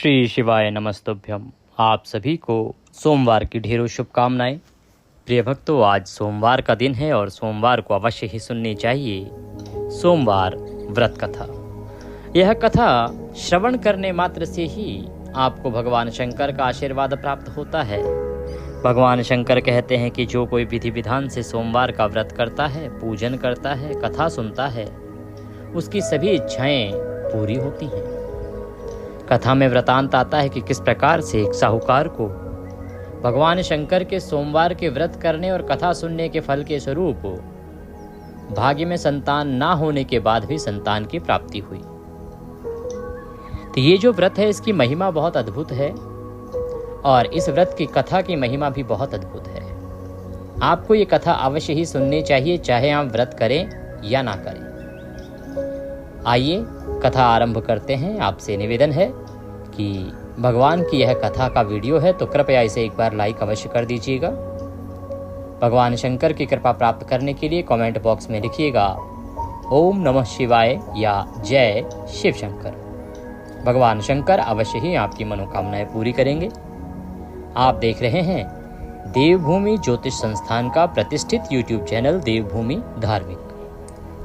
श्री शिवाय नमस्तुभ्यम। आप सभी को सोमवार की ढेरों शुभकामनाएं। प्रिय भक्तों, आज सोमवार का दिन है और सोमवार को अवश्य ही सुननी चाहिए सोमवार व्रत कथा। यह कथा श्रवण करने मात्र से ही आपको भगवान शंकर का आशीर्वाद प्राप्त होता है। भगवान शंकर कहते हैं कि जो कोई विधि विधान से सोमवार का व्रत करता है, पूजन करता है, कथा सुनता है, उसकी सभी इच्छाएं पूरी होती हैं। कथा में वृतांत आता है कि किस प्रकार से एक साहूकार को भगवान शंकर के सोमवार के व्रत करने और कथा सुनने के फल के स्वरूप भाग्य में संतान ना होने के बाद भी संतान की प्राप्ति हुई। तो ये जो व्रत है, इसकी महिमा बहुत अद्भुत है और इस व्रत की कथा की महिमा भी बहुत अद्भुत है। आपको ये कथा अवश्य ही सुननी चाहिए, चाहे आप व्रत करें या ना करें। आइए कथा आरंभ करते हैं। आपसे निवेदन है कि भगवान की यह कथा का वीडियो है तो कृपया इसे एक बार लाइक अवश्य कर दीजिएगा। भगवान शंकर की कृपा प्राप्त करने के लिए कमेंट बॉक्स में लिखिएगा ओम नमः शिवाय या जय शिव शंकर। भगवान शंकर अवश्य ही आपकी मनोकामनाएं पूरी करेंगे। आप देख रहे हैं देवभूमि ज्योतिष संस्थान का प्रतिष्ठित यूट्यूब चैनल देवभूमि धार्मिक।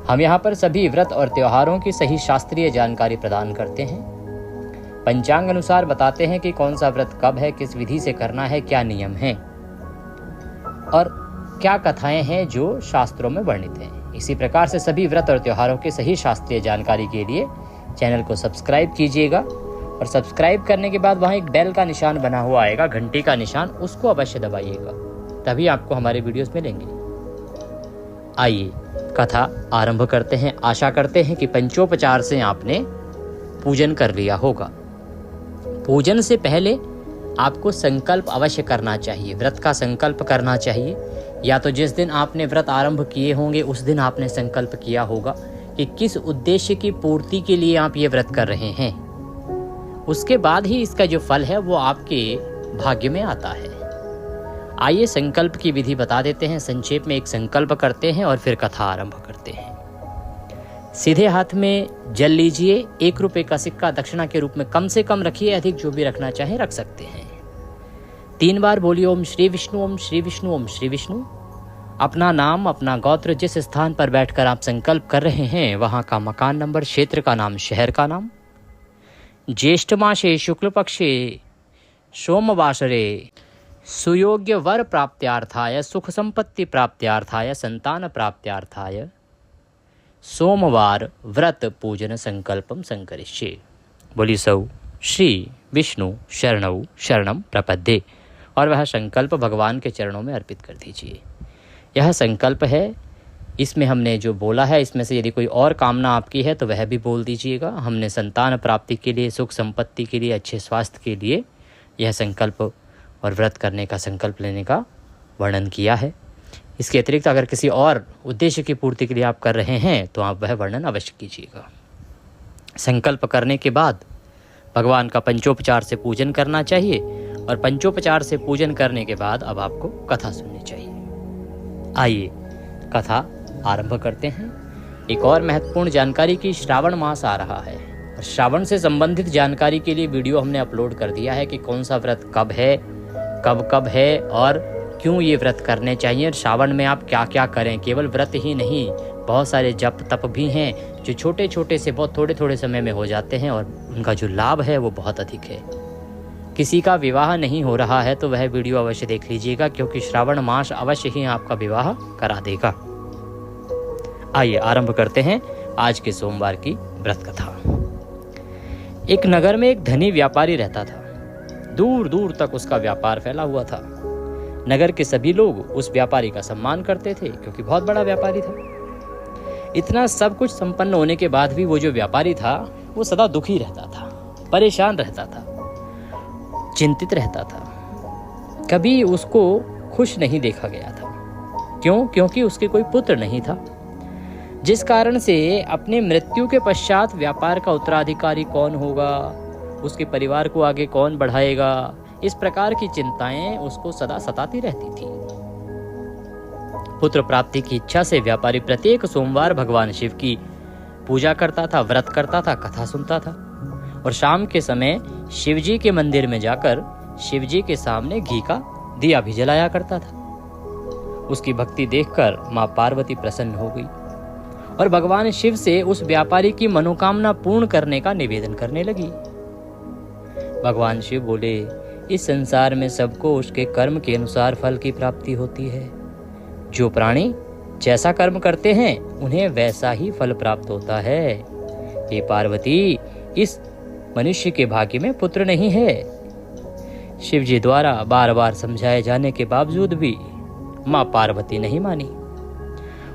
हम यहाँ पर सभी व्रत और त्योहारों की सही शास्त्रीय जानकारी प्रदान करते हैं। पंचांग अनुसार बताते हैं कि कौन सा व्रत कब है, किस विधि से करना है, क्या नियम हैं और क्या कथाएं हैं जो शास्त्रों में वर्णित हैं। इसी प्रकार से सभी व्रत और त्योहारों की सही शास्त्रीय जानकारी के लिए चैनल को सब्सक्राइब कीजिएगा और सब्सक्राइब करने के बाद वहाँ एक बेल का निशान बना हुआ आएगा, घंटी का निशान, उसको अवश्य दबाइएगा, तभी आपको हमारे वीडियोस मिलेंगे। आइए कथा आरंभ करते हैं। आशा करते हैं कि पंचोपचार से आपने पूजन कर लिया होगा। पूजन से पहले आपको संकल्प अवश्य करना चाहिए, व्रत का संकल्प करना चाहिए। या तो जिस दिन आपने व्रत आरंभ किए होंगे उस दिन आपने संकल्प किया होगा कि किस उद्देश्य की पूर्ति के लिए आप ये व्रत कर रहे हैं। उसके बाद ही इसका जो फल है वो आपके भाग्य में आता है। आइए संकल्प की विधि बता देते हैं। संक्षेप में एक संकल्प करते हैं और फिर कथा आरंभ करते हैं। सीधे हाथ में जल लीजिए। 1 रुपये का सिक्का दक्षिणा के रूप में कम से कम रखिए, अधिक जो भी रखना चाहे रख सकते हैं। 3 बार बोलिए ओम श्री विष्णु, ओम श्री विष्णु, ओम श्री विष्णु। अपना नाम, अपना गोत्र, जिस स्थान पर बैठकर आप संकल्प कर रहे हैं वहां का मकान नंबर, क्षेत्र का नाम, शहर का नाम। ज्येष्ठ मासे शुक्ल पक्षे सोमवासरे सुयोग्य वर प्राप्त्यार्थाय, सुख संपत्ति प्राप्त्यार्थाय, संतान प्राप्त्यार्थाय सोमवार व्रत पूजन संकल्पम संकरिष्ये। बोली सौ श्री विष्णु शरणौ शरणम प्रपद्ये। और वह संकल्प भगवान के चरणों में अर्पित कर दीजिए। यह संकल्प है, इसमें हमने जो बोला है इसमें से यदि कोई और कामना आपकी है तो वह भी बोल दीजिएगा। हमने संतान प्राप्ति के लिए, सुख संपत्ति के लिए, अच्छे स्वास्थ्य के लिए यह संकल्प और व्रत करने का संकल्प लेने का वर्णन किया है। इसके अतिरिक्त अगर किसी और उद्देश्य की पूर्ति के लिए आप कर रहे हैं तो आप वह वर्णन अवश्य कीजिएगा। संकल्प करने के बाद भगवान का पंचोपचार से पूजन करना चाहिए और पंचोपचार से पूजन करने के बाद अब आपको कथा सुननी चाहिए। आइए कथा आरंभ करते हैं। एक और महत्वपूर्ण जानकारी की श्रावण मास आ रहा है और श्रावण से संबंधित जानकारी के लिए वीडियो हमने अपलोड कर दिया है कि कौन सा व्रत कब है, कब है और क्यों ये व्रत करने चाहिए और श्रावण में आप क्या क्या करें। केवल व्रत ही नहीं, बहुत सारे जप तप भी हैं जो छोटे छोटे से बहुत थोड़े थोड़े समय में हो जाते हैं और उनका जो लाभ है वो बहुत अधिक है। किसी का विवाह नहीं हो रहा है तो वह वीडियो अवश्य देख लीजिएगा, क्योंकि श्रावण मास अवश्य ही आपका विवाह करा देगा। आइए आरंभ करते हैं आज के सोमवार की व्रत कथा। एक नगर में एक धनी व्यापारी रहता था। दूर दूर तक उसका व्यापार फैला हुआ था। नगर के सभी लोग उस व्यापारी का सम्मान करते थे क्योंकि बहुत बड़ा व्यापारी था। इतना सब कुछ संपन्न होने के बाद भी वो जो व्यापारी था वो सदा दुखी रहता था, परेशान रहता था, चिंतित रहता था। कभी उसको खुश नहीं देखा गया था। क्यों? क्योंकि उसके कोई पुत्र नहीं था, जिस कारण से अपने मृत्यु के पश्चात व्यापार का उत्तराधिकारी कौन होगा, उसके परिवार को आगे कौन बढ़ाएगा, इस प्रकार की चिंताएं उसको सदा सताती रहती थी। पुत्र प्राप्ति की इच्छा से व्यापारी प्रत्येक सोमवार भगवान शिव की पूजा करता था, व्रत करता था, कथा सुनता था और शाम के समय शिवजी के मंदिर में जाकर शिवजी के सामने घी का दिया भी जलाया करता था। उसकी भक्ति देखकर मां पार्वती प्रसन्न हो गई और भगवान शिव से उस व्यापारी की मनोकामना पूर्ण करने का निवेदन करने लगी। भगवान शिव बोले, इस संसार में सबको उसके कर्म के अनुसार फल की प्राप्ति होती है। जो प्राणी जैसा कर्म करते हैं उन्हें वैसा ही फल प्राप्त होता है। हे पार्वती, इस मनुष्य के भाग्य में पुत्र नहीं है। शिव जी द्वारा बार बार समझाए जाने के बावजूद भी मां पार्वती नहीं मानी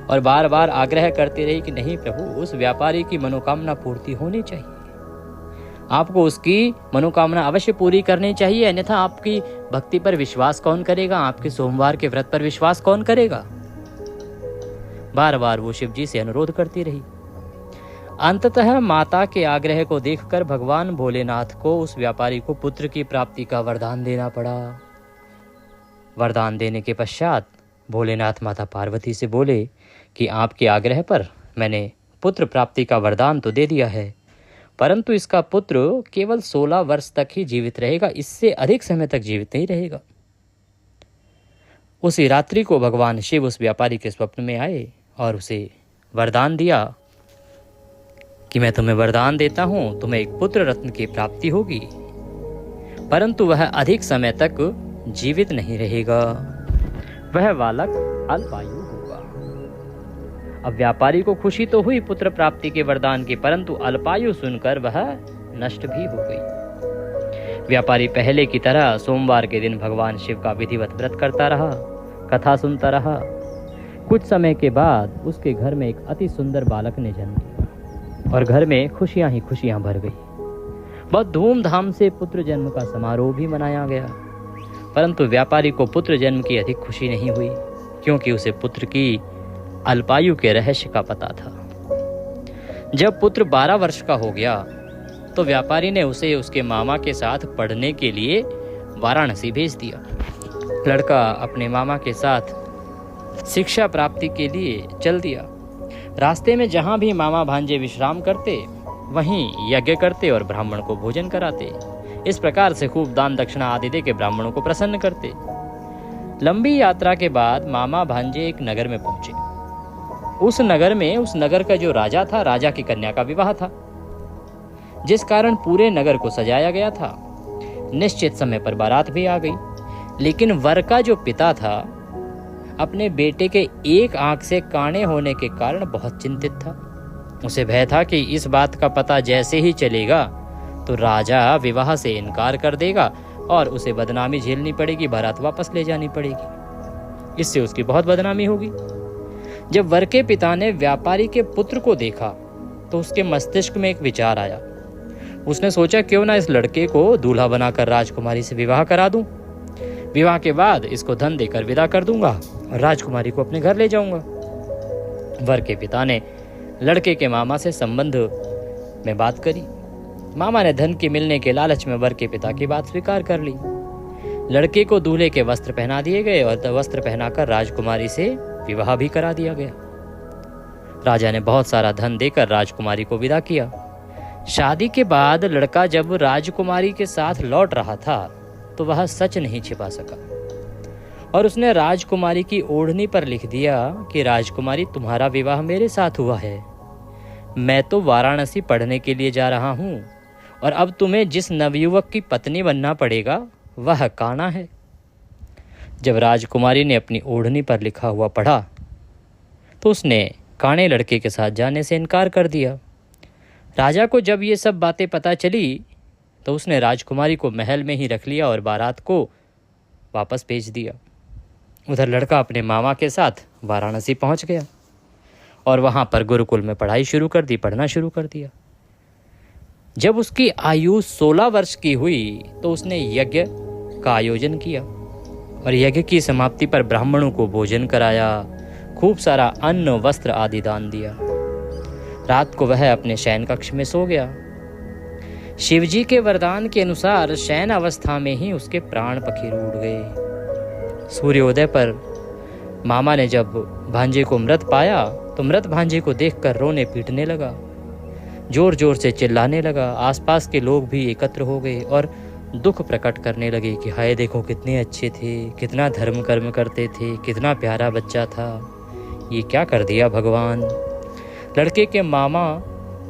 और बार बार आग्रह करती रही कि नहीं प्रभु, उस व्यापारी की मनोकामना पूर्ति होनी चाहिए। आपको उसकी मनोकामना अवश्य पूरी करनी चाहिए, अन्यथा आपकी भक्ति पर विश्वास कौन करेगा? आपके सोमवार के व्रत पर विश्वास कौन करेगा? बार बार वो शिव जी से अनुरोध करती रही। अंततः माता के आग्रह को देखकर भगवान भोलेनाथ को उस व्यापारी को पुत्र की प्राप्ति का वरदान देना पड़ा। वरदान देने के पश्चात भोलेनाथ माता पार्वती से बोले कि आपके आग्रह पर मैंने पुत्र प्राप्ति का वरदान तो दे दिया है, परंतु इसका पुत्र केवल 16 वर्ष तक ही जीवित रहेगा, इससे अधिक समय तक जीवित नहीं रहेगा। उसी रात्रि को भगवान शिव उस व्यापारी के स्वप्न में आए और उसे वरदान दिया कि मैं तुम्हें वरदान देता हूं, तुम्हें एक पुत्र रत्न की प्राप्ति होगी, परंतु वह अधिक समय तक जीवित नहीं रहेगा। वह बालक अल्पायु होगा। अब व्यापारी को खुशी तो हुई पुत्र प्राप्ति के वरदान की, परंतु अल्पायु सुनकर वह नष्ट भी हो गई। व्यापारी पहले की तरह सोमवार के दिन भगवान शिव का विधिवत व्रत करता रहा, कथा सुनता रहा। कुछ समय के बाद उसके घर में एक अति सुंदर बालक ने जन्म लिया और घर में खुशियां ही खुशियां भर गई। बहुत धूमधाम से पुत्र जन्म का समारोह भी मनाया गया, परंतु व्यापारी को पुत्र जन्म की अधिक खुशी नहीं हुई, क्योंकि उसे पुत्र की अल्पायु के रहस्य का पता था। जब पुत्र 12 वर्ष का हो गया तो व्यापारी ने उसे उसके मामा के साथ पढ़ने के लिए वाराणसी भेज दिया। लड़का अपने मामा के साथ शिक्षा प्राप्ति के लिए चल दिया। रास्ते में जहां भी मामा भांजे विश्राम करते वहीं यज्ञ करते और ब्राह्मण को भोजन कराते। इस प्रकार से खूब दान दक्षिणा आदि दे के ब्राह्मणों को प्रसन्न करते। लंबी यात्रा के बाद मामा भांजे एक नगर में पहुंचे। उस नगर का जो राजा था, राजा की कन्या का विवाह था, जिस कारण पूरे नगर को सजाया गया था। निश्चित समय पर बारात भी आ गई, लेकिन वर का जो पिता था अपने बेटे के एक आंख से काणे होने के कारण बहुत चिंतित था। उसे भय था कि इस बात का पता जैसे ही चलेगा तो राजा विवाह से इनकार कर देगा और उसे बदनामी झेलनी पड़ेगी, बारात वापस ले जानी पड़ेगी। इससे उसकी बहुत बदनामी होगी। जब वर के पिता ने व्यापारी के पुत्र को देखा तो उसके मस्तिष्क में एक विचार आया। उसने सोचा, क्यों ना इस लड़के को दूल्हा बनाकर राजकुमारी से विवाह करा दूं। विवाह के बाद इसको धन देकर विदा कर दूंगा और राजकुमारी को अपने घर ले जाऊंगा। वर के पिता ने लड़के के मामा से संबंध में बात करी। मामा ने धन के मिलने के लालच में वर के पिता की बात स्वीकार कर ली। लड़के को दूल्हे के वस्त्र पहना दिए गए और वस्त्र पहनाकर राजकुमारी से विवाह भी करा दिया गया। राजा ने बहुत सारा धन देकर राजकुमारी को विदा किया। शादी के बाद लड़का जब राजकुमारी के साथ लौट रहा था तो वह सच नहीं छिपा सका और उसने राजकुमारी की ओढ़नी पर लिख दिया कि राजकुमारी, तुम्हारा विवाह मेरे साथ हुआ है। मैं तो वाराणसी पढ़ने के लिए जा रहा हूं और अब तुम्हें जिस नवयुवक की पत्नी बनना पड़ेगा वह काना है। जब राजकुमारी ने अपनी ओढ़नी पर लिखा हुआ पढ़ा तो उसने काणे लड़के के साथ जाने से इनकार कर दिया। राजा को जब ये सब बातें पता चली तो उसने राजकुमारी को महल में ही रख लिया और बारात को वापस भेज दिया। उधर लड़का अपने मामा के साथ वाराणसी पहुंच गया और वहां पर गुरुकुल में पढ़ाई शुरू कर दी, पढ़ना शुरू कर दिया। जब उसकी आयु 16 वर्ष की हुई तो उसने यज्ञ का आयोजन किया और यज्ञ की समाप्ति पर ब्राह्मणों को भोजन कराया, खूब सारा अन्न वस्त्र आदि दान दिया। रात को वह अपने शयन कक्ष में सो गया। शिवजी के वरदान के अनुसार शयन अवस्था में ही उसके प्राण पखेरु उड़ गए। सूर्योदय पर मामा ने जब भांजे को मृत पाया तो मृत भांजे को देखकर रोने पीटने लगा। जोर जोर से चिल्लाने लगा। आसपास के लोग भी एकत्र हो गए और दुख प्रकट करने लगे कि हाय देखो कितने अच्छे थे, कितना धर्म कर्म करते थे, कितना प्यारा बच्चा था, ये क्या कर दिया भगवान। लड़के के मामा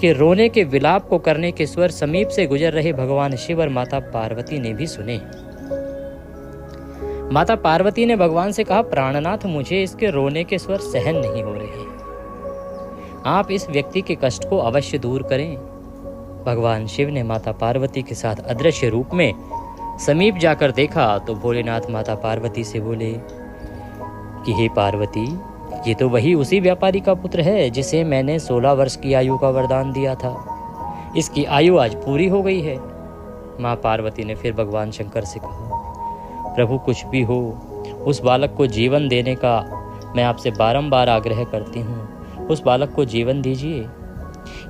के रोने के विलाप को करने के स्वर समीप से गुजर रहे भगवान शिव और माता पार्वती ने भी सुने। माता पार्वती ने भगवान से कहा, प्राणनाथ मुझे इसके रोने के स्वर सहन नहीं हो रहे, आप इस व्यक्ति के कष्ट को अवश्य दूर करें। भगवान शिव ने माता पार्वती के साथ अदृश्य रूप में समीप जाकर देखा तो भोलेनाथ माता पार्वती से बोले कि हे पार्वती, ये तो वही उसी व्यापारी का पुत्र है जिसे मैंने 16 वर्ष की आयु का वरदान दिया था। इसकी आयु आज पूरी हो गई है। माँ पार्वती ने फिर भगवान शंकर से कहा, प्रभु कुछ भी हो, उस बालक को जीवन देने का मैं आपसे बारंबार आग्रह करती हूँ, उस बालक को जीवन दीजिए।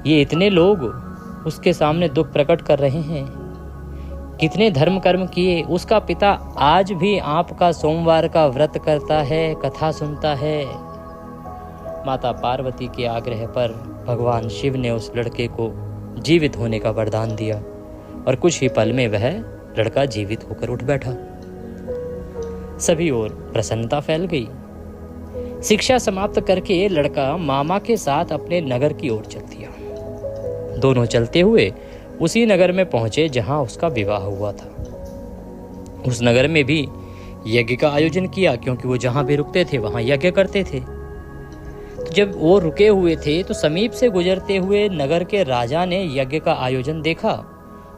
ये इतने लोग उसके सामने दुख प्रकट कर रहे हैं, कितने धर्म कर्म किए, उसका पिता आज भी आपका सोमवार का व्रत करता है, कथा सुनता है। माता पार्वती के आग्रह पर भगवान शिव ने उस लड़के को जीवित होने का वरदान दिया और कुछ ही पल में वह लड़का जीवित होकर उठ बैठा। सभी ओर प्रसन्नता फैल गई। शिक्षा समाप्त करके लड़का मामा के साथ अपने नगर की ओर चल दिया। दोनों चलते हुए उसी नगर में पहुंचे जहां उसका विवाह हुआ था। उस नगर में भी यज्ञ का आयोजन किया, क्योंकि वो जहां भी रुकते थे वहां यज्ञ करते थे। तो जब वो रुके हुए थे तो समीप से गुजरते हुए नगर के राजा ने यज्ञ का आयोजन देखा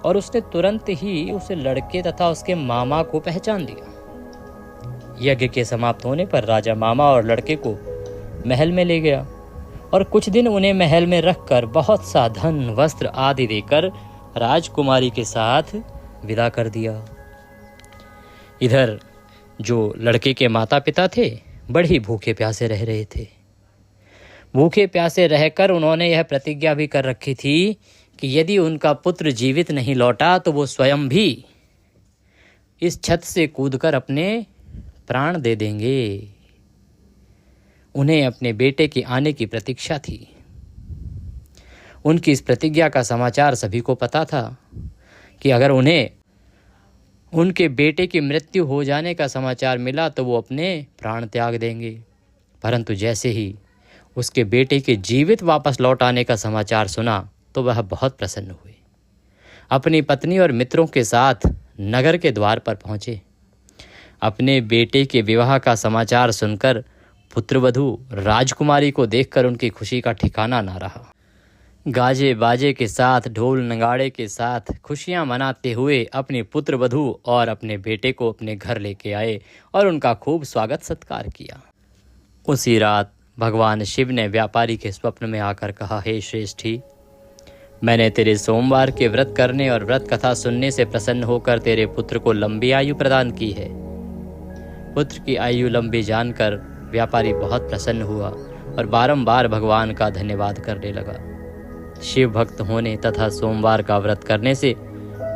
और उसने तुरंत ही उस लड़के तथा उसके मामा को पहचान लिया। यज्ञ के समाप्त होने पर राजा मामा और लड़के को महल में ले गया और कुछ दिन उन्हें महल में रखकर बहुत सा धन वस्त्र आदि देकर राजकुमारी के साथ विदा कर दिया। इधर जो लड़के के माता पिता थे बड़े ही भूखे प्यासे रह रहे थे। भूखे प्यासे रहकर उन्होंने यह प्रतिज्ञा भी कर रखी थी कि यदि उनका पुत्र जीवित नहीं लौटा तो वो स्वयं भी इस छत से कूदकर अपने प्राण दे देंगे। उन्हें अपने बेटे के आने की प्रतीक्षा थी। उनकी इस प्रतिज्ञा का समाचार सभी को पता था कि अगर उन्हें उनके बेटे की मृत्यु हो जाने का समाचार मिला तो वो अपने प्राण त्याग देंगे। परंतु जैसे ही उसके बेटे के जीवित वापस लौट आने का समाचार सुना तो वह बहुत प्रसन्न हुए। अपनी पत्नी और मित्रों के साथ नगर के द्वार पर पहुंचे। अपने बेटे के विवाह का समाचार सुनकर पुत्रवधू राजकुमारी को देखकर उनकी खुशी का ठिकाना ना रहा। गाजे बाजे के साथ, ढोल नगाड़े के साथ खुशियां मनाते हुए अपनी पुत्रवधू और अपने बेटे को अपने घर लेके आए और उनका खूब स्वागत सत्कार किया। उसी रात भगवान शिव ने व्यापारी के स्वप्न में आकर कहा, हे श्रेष्ठी, मैंने तेरे सोमवार के व्रत करने और व्रत कथा सुनने से प्रसन्न होकर तेरे पुत्र को लंबी आयु प्रदान की है। पुत्र की आयु लंबी जानकर व्यापारी बहुत प्रसन्न हुआ और बारंबार भगवान का धन्यवाद करने लगा। शिव भक्त होने तथा सोमवार का व्रत करने से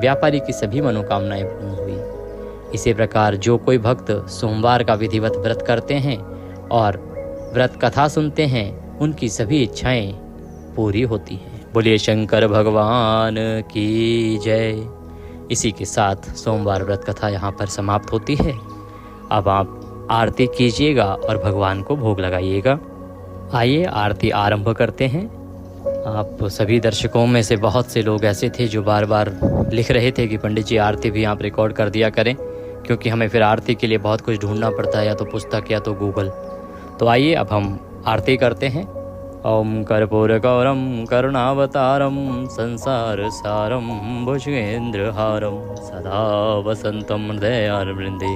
व्यापारी की सभी मनोकामनाएं पूर्ण हुई। इसी प्रकार जो कोई भक्त सोमवार का विधिवत व्रत करते हैं और व्रत कथा सुनते हैं, उनकी सभी इच्छाएं पूरी होती हैं। बोलिए शंकर भगवान की जय। इसी के साथ सोमवार व्रत कथा यहाँ पर समाप्त होती है। अब आप आरती कीजिएगा और भगवान को भोग लगाइएगा। आइए आरती आरंभ करते हैं। आप सभी दर्शकों में से बहुत से लोग ऐसे थे जो बार बार लिख रहे थे कि पंडित जी आरती भी आप रिकॉर्ड कर दिया करें, क्योंकि हमें फिर आरती के लिए बहुत कुछ ढूंढना पड़ता है, या तो पुस्तक या तो गूगल। तो आइए अब हम आरती करते हैं। ओम कर्पूरगौरम करुणावतारम संसार सारम भुजगेन्द्रहारम सदा वसंतम हृदयारविंदे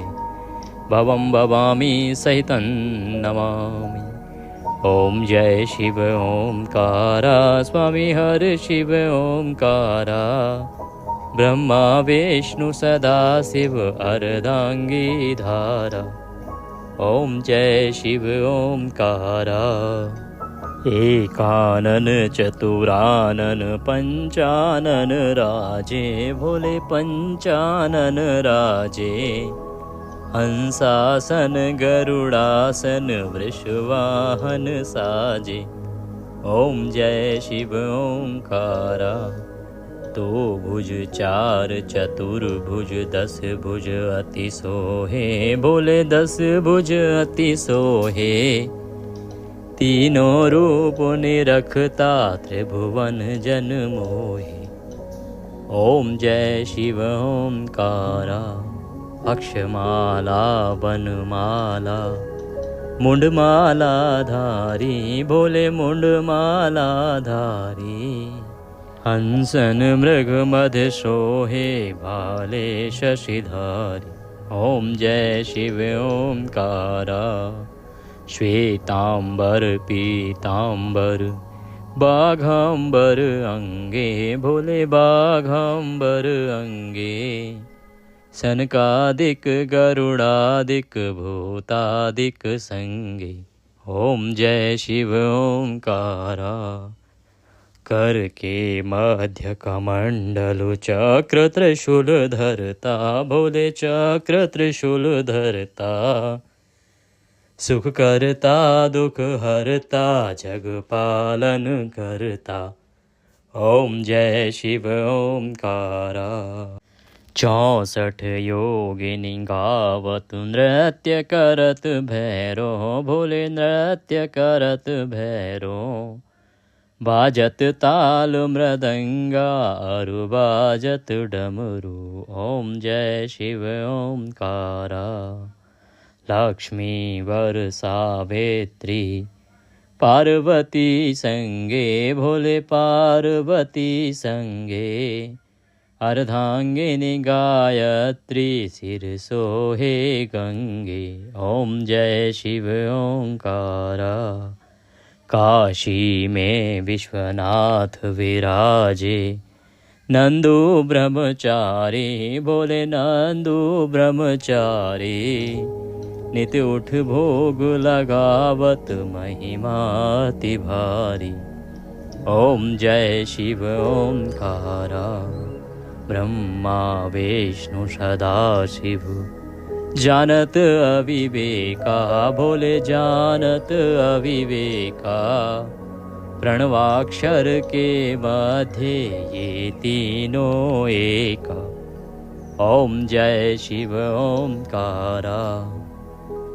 भवम भवामी सहितं नमामि। ओम जय शिव ओंकारा स्वामी हर शिव ओंकारा ब्रह्मा विष्णु सदा शिव अर्धांगी धारा। ओम जय शिव ओंकारा। एकानन चतुरानन पंचानन राजे भोले पंचानन राजे। हंसासन गरुड़ासन वृषवाहन साजे। ओम जय शिव ओंकारा। तो भुज चार चतुर्भुज 10 भुज अति सोहे, बोले 10 भुज अति सोहे। तीनों रूप निरखता त्रिभुवन जन मोहे। ओम जय शिव ओंकारा। अक्षमाला वनमाला मुंडमाला धारी, बोले मुंडमाला धारी। हंसन मृग मध्य सोहे, भाले शशिधारी। ओम जय शिव ओंकारा। श्वेतांबर पीतांबर बाघांबर अंगे, बोले बाघांबर अंगे। सनकादिक गरुड़ादिक भूतादिक संगे। ओम जय शिव ओंकारा। कर के मध्य कमंडलु चक्र त्रिशूल धरता, बोले चक्र त्रिशूल धरता। सुख करता दुख हरता, जग पालन करता। ओम जय शिव ओंकारा। 64 योगिनी गावत नृत्य करत भैरो, बोले नृत्य करत भैरो। बाजत ताल मृदंगा अरु बाजत डमरू। ओम जय शिव ओंकारा। लक्ष्मी वर सावित्री पार्वती संगे, भोले पार्वती संगे। अर्धांगिनी गायत्री सिर सोहे गंगे। ओम जय शिव ओंकारा। काशी में विश्वनाथ विराजे, नंदू ब्रह्मचारी, बोले नंदू ब्रह्मचारी। नित उठ भोग लगावत महिमाति भारी। ओम जय शिव ओंकारा। ब्रह्मा विष्णु सदा शिव जानत अविवेका, बोले जानत अविवेका। प्रणवाक्षर के मध्य ये तीनों एका। ओम जय शिव ओंकारा।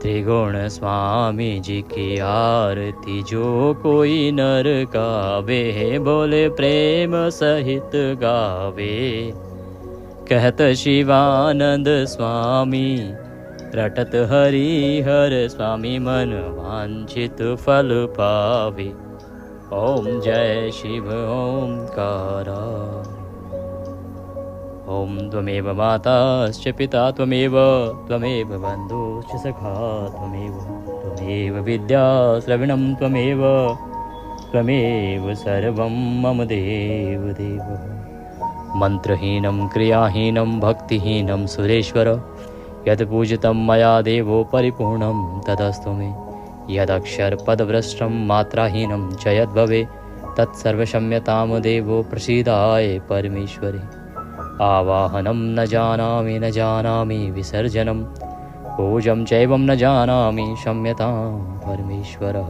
त्रिगुण स्वामी जी की आरती जो कोई नर गावे, बोले प्रेम सहित गावे। कहत शिवानंद स्वामी रटत हरिहर स्वामी, मन वांछित फल पावे। ओम जय शिव ओंकारा। ओम त्वमेव माताश्च पिता त्वमेव, त्वमेव बन्धुश्च सखा त्वमेव। त्वमेव विद्या श्रवणं त्वमेव, त्वमेव सर्वं मम देव देव। मंत्रहीनं क्रियाहीनं भक्तिहीनं सुरेश्वर, यद् पूजितं मया देवो परिपूर्णं तदस्तु मे। यदक्षर पदभ्रष्टं मात्राहीनं च यद्भवे, तत्सर्वक्षम्यतां देवो प्रसीदाय परमेश्वरे। आवाहनं न जानामि विसर्जनं, पूजं चैवं न जानामि क्षम्यतां परमेश्वरः।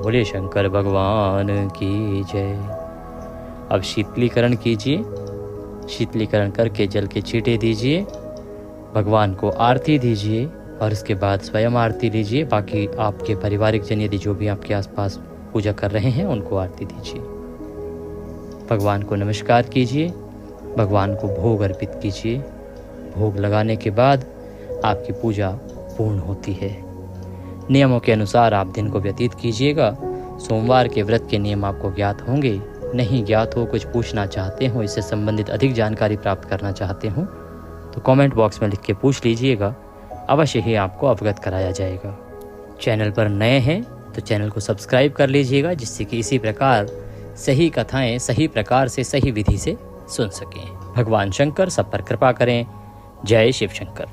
बोले शंकर भगवान की जय। अब शीतलीकरण कीजिए। शीतलीकरण करके जल के छींटे दीजिए, भगवान को आरती दीजिए और उसके बाद स्वयं आरती लीजिए। बाकी आपके पारिवारिक जन यदि जो भी आपके आसपास पूजा कर रहे हैं उनको आरती दीजिए। भगवान को नमस्कार कीजिए, भगवान को भोग अर्पित कीजिए। भोग लगाने के बाद आपकी पूजा पूर्ण होती है। नियमों के अनुसार आप दिन को व्यतीत कीजिएगा। सोमवार के व्रत के नियम आपको ज्ञात होंगे। नहीं ज्ञात हो, कुछ पूछना चाहते हो, इससे संबंधित अधिक जानकारी प्राप्त करना चाहते हो तो कमेंट बॉक्स में लिख के पूछ लीजिएगा। अवश्य ही आपको अवगत कराया जाएगा। चैनल पर नए हैं तो चैनल को सब्सक्राइब कर लीजिएगा, जिससे कि इसी प्रकार सही कथाएं सही प्रकार से सही विधि से सुन सकें। भगवान शंकर सब पर कृपा करें। जय शिव शंकर।